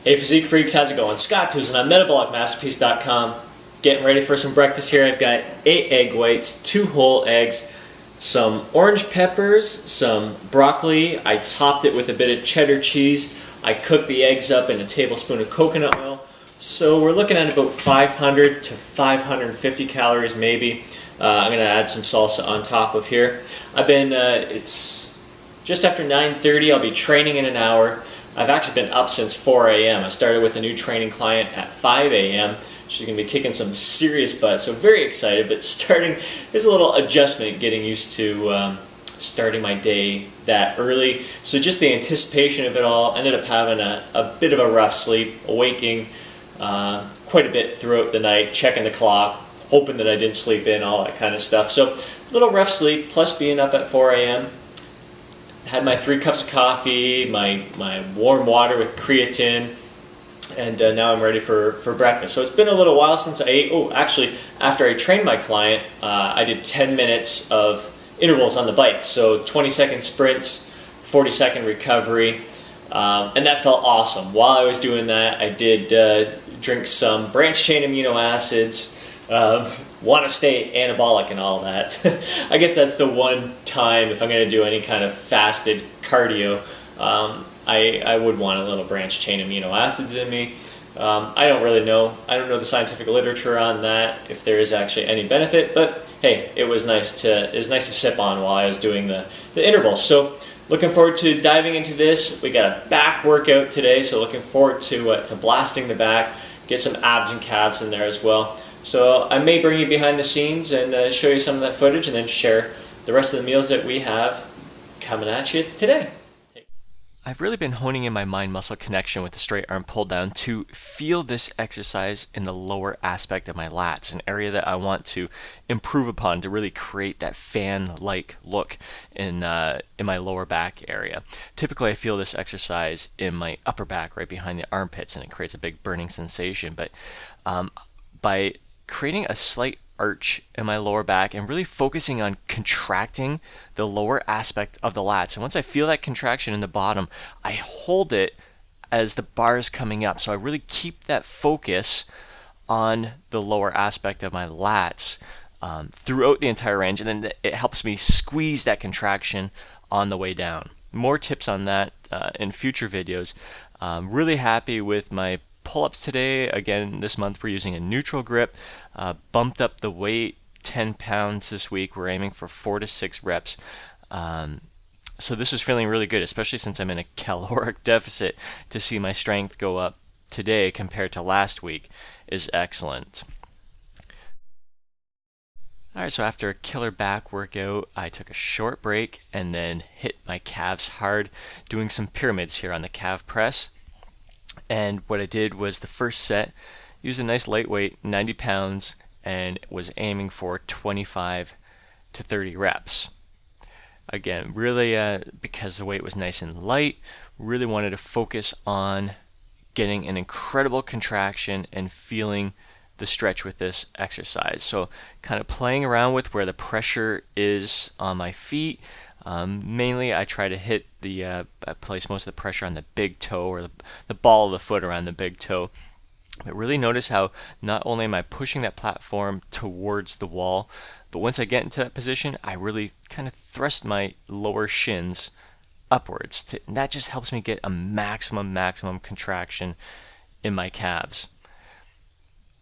Hey Physique Freaks, how's it going? Scott Tusen on MetabolicMasterpiece.com. Getting ready for some breakfast here. I've got 8 egg whites, 2 whole eggs, some orange peppers, some broccoli. I topped it with a bit of cheddar cheese. I cooked the eggs up in a tablespoon of coconut oil. So we're looking at about 500 to 550 calories maybe. I'm going to add some salsa on top of here. It's just after 9:30. I'll be training in an hour. I've actually been up since 4 a.m. I started with a new training client at 5 a.m. She's going to be kicking some serious butt, so very excited, but there's a little adjustment getting used to starting my day that early. So just the anticipation of it all, ended up having a bit of a rough sleep, awaking quite a bit throughout the night, checking the clock, hoping that I didn't sleep in, all that kind of stuff. So a little rough sleep, plus being up at 4 a.m. Had my 3 cups of coffee, my warm water with creatine, and now I'm ready for breakfast. So it's been a little while since I ate. Oh, actually, after I trained my client, I did 10 minutes of intervals on the bike. So 20-second sprints, 40-second recovery, and that felt awesome. While I was doing that, I did drink some branched chain amino acids, want to stay anabolic and all that. I guess that's the one time if I'm going to do any kind of fasted cardio, I would want a little branched chain amino acids in me. I don't really know. I don't know the scientific literature on that, if there is actually any benefit, but hey, it was nice to sip on while I was doing the intervals. So looking forward to diving into this. We got a back workout today, so looking forward to blasting the back, get some abs and calves in there as well. So I may bring you behind the scenes and show you some of that footage and then share the rest of the meals that we have coming at you today. I've really been honing in my mind-muscle connection with the straight arm pull down to feel this exercise in the lower aspect of my lats, an area that I want to improve upon to really create that fan-like look in my lower back area. Typically I feel this exercise in my upper back right behind the armpits, and it creates a big burning sensation, but by creating a slight arch in my lower back and really focusing on contracting the lower aspect of the lats. And once I feel that contraction in the bottom, I hold it as the bar is coming up. So I really keep that focus on the lower aspect of my lats throughout the entire range, and then it helps me squeeze that contraction on the way down. More tips on that in future videos. Really happy with my pull-ups today. Again, this month we're using a neutral grip. Bumped up the weight 10 pounds this week. We're aiming for 4 to 6 reps. So this is feeling really good, especially since I'm in a caloric deficit. To see my strength go up today compared to last week is excellent. Alright, so after a killer back workout, I took a short break and then hit my calves hard, doing some pyramids here on the calf press. And what I did was the first set, used a nice lightweight, 90 pounds, and was aiming for 25 to 30 reps. Again, really because the weight was nice and light, really wanted to focus on getting an incredible contraction and feeling the stretch with this exercise. So kind of playing around with where the pressure is on my feet. Mainly I try to hit I place most of the pressure on the big toe, or the ball of the foot around the big toe. But really notice how not only am I pushing that platform towards the wall, but once I get into that position, I really kind of thrust my lower shins upwards. And that just helps me get a maximum contraction in my calves.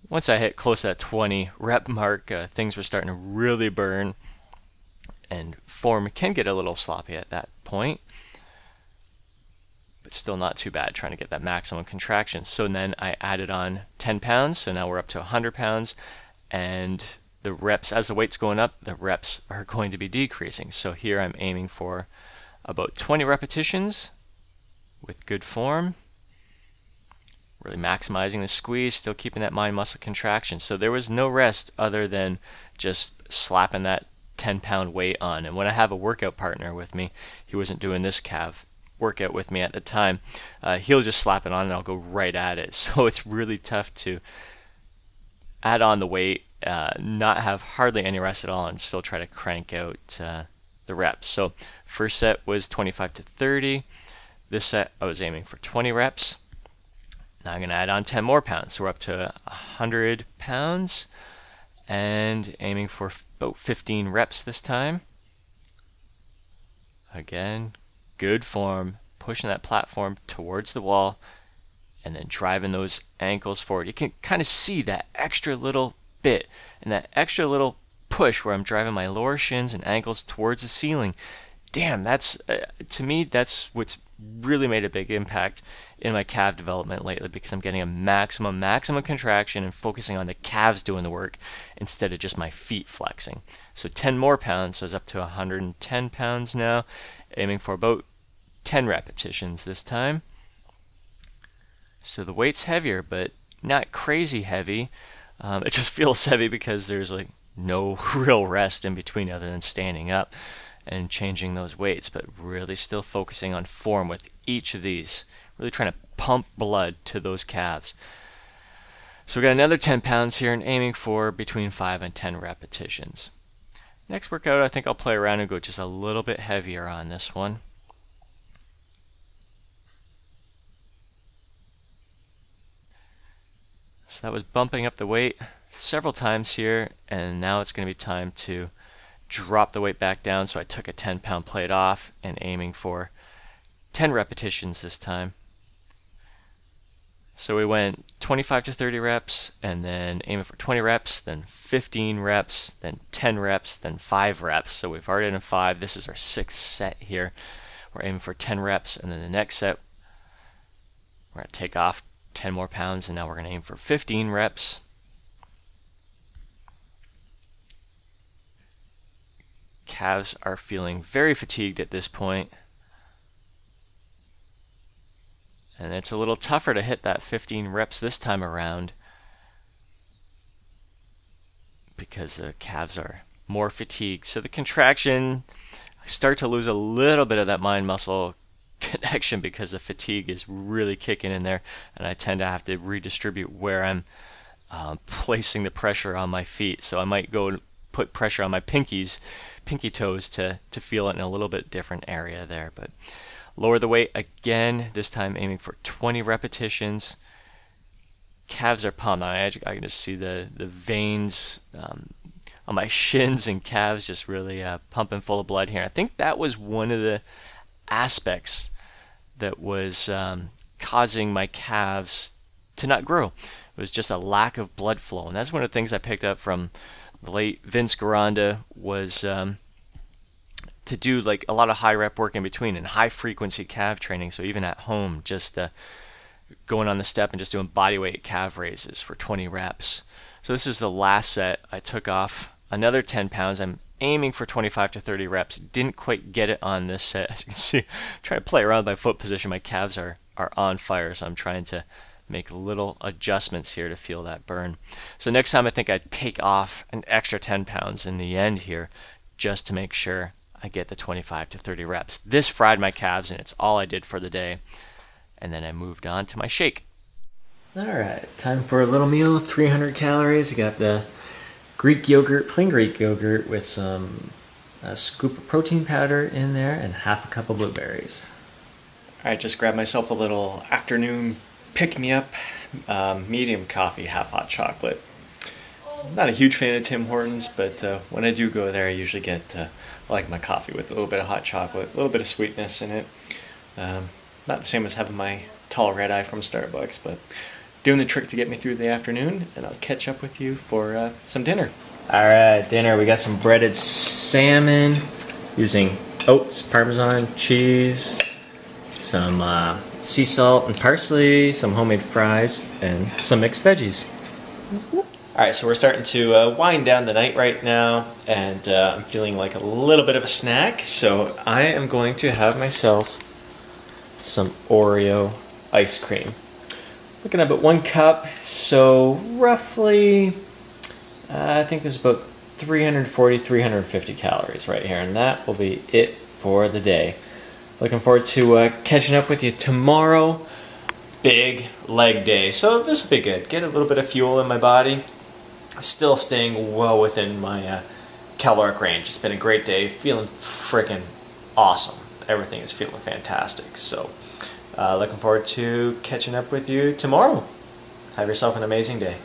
Once I hit close to that 20 rep mark, things were starting to really burn, and form can get a little sloppy at that point, but still not too bad, trying to get that maximum contraction. So then I added on 10 pounds, so now we're up to 100 pounds, and the reps, as the weight's going up, the reps are going to be decreasing. So here I'm aiming for about 20 repetitions with good form, really maximizing the squeeze, still keeping that mind muscle contraction. So there was no rest other than just slapping that 10-pound weight on. And when I have a workout partner with me, he wasn't doing this calf workout with me at the time, he'll just slap it on and I'll go right at it. So it's really tough to add on the weight, not have hardly any rest at all, and still try to crank out the reps. So first set was 25 to 30. This set I was aiming for 20 reps. Now I'm going to add on 10 more pounds. So we're up to 100 pounds and aiming for about 15 reps this time. Again, good form, pushing that platform towards the wall and then driving those ankles forward. You can kind of see that extra little bit and that extra little push where I'm driving my lower shins and ankles towards the ceiling. Damn, that's to me, that's what's really made a big impact in my calf development lately, because I'm getting a maximum contraction and focusing on the calves doing the work instead of just my feet flexing. So 10 more pounds, so I was up to 110 pounds now, aiming for about 10 repetitions this time. So the weight's heavier, but not crazy heavy. It just feels heavy because there's like no real rest in between other than standing up and changing those weights, but really still focusing on form with each of these, really trying to pump blood to those calves. So we got another 10 pounds here and aiming for between 5 and 10 repetitions. Next workout, I think I'll play around and go just a little bit heavier on this one. So that was bumping up the weight several times here, and now it's going to be time to drop the weight back down. So I took a 10-pound plate off and aiming for 10 repetitions this time. So we went 25 to 30 reps and then aiming for 20 reps, then 15 reps, then 10 reps, then 5 reps. So we've already done 5. This is our 6th set here. We're aiming for 10 reps, and then the next set we're going to take off 10 more pounds, and now we're going to aim for 15 reps. Calves are feeling very fatigued at this point, and it's a little tougher to hit that 15 reps this time around because the calves are more fatigued. So the contraction, I start to lose a little bit of that mind muscle connection because the fatigue is really kicking in there, and I tend to have to redistribute where I'm placing the pressure on my feet. So I might go put pressure on my pinky toes to feel it in a little bit different area there. But lower the weight again, this time aiming for 20 repetitions. Calves are pumped. I can just see the veins on my shins and calves just really pumping full of blood here. I think that was one of the aspects that was causing my calves to not grow. It was just a lack of blood flow, and that's one of the things I picked up from the late Vince Garanda, was to do like a lot of high rep work in between and high frequency calf training. So even at home, just going on the step and just doing body weight calf raises for 20 reps. So this is the last set. I took off another 10 pounds. I'm aiming for 25 to 30 reps. Didn't quite get it on this set. As you can see, trying to play around with my foot position. My calves are on fire, so I'm trying to make little adjustments here to feel that burn. So next time I think I'd take off an extra 10 pounds in the end here just to make sure I get the 25 to 30 reps. This fried my calves, and it's all I did for the day. And then I moved on to my shake. All right, time for a little meal. 300 calories. You got the Greek yogurt, plain Greek yogurt with a scoop of protein powder in there and half a cup of blueberries. All right, just grabbed myself a little afternoon pick-me-up, medium coffee, half hot chocolate. Not a huge fan of Tim Hortons, but when I do go there, I usually get I like my coffee with a little bit of hot chocolate, a little bit of sweetness in it. Not the same as having my tall red eye from Starbucks, but doing the trick to get me through the afternoon, and I'll catch up with you for some dinner. All right, dinner. We got some breaded salmon using oats, Parmesan, cheese, some sea salt and parsley, some homemade fries, and some mixed veggies. All right, so we're starting to wind down the night right now, and I'm feeling like a little bit of a snack, so I am going to have myself some Oreo ice cream. Looking at about 1 cup, so roughly, I think this is about 340, 350 calories right here, and that will be it for the day. Looking forward to catching up with you tomorrow. Big leg day, so this will be good. Get a little bit of fuel in my body. Still staying well within my caloric range. It's been a great day. Feeling freaking awesome. Everything is feeling fantastic. So Looking forward to catching up with you tomorrow. Have yourself an amazing day.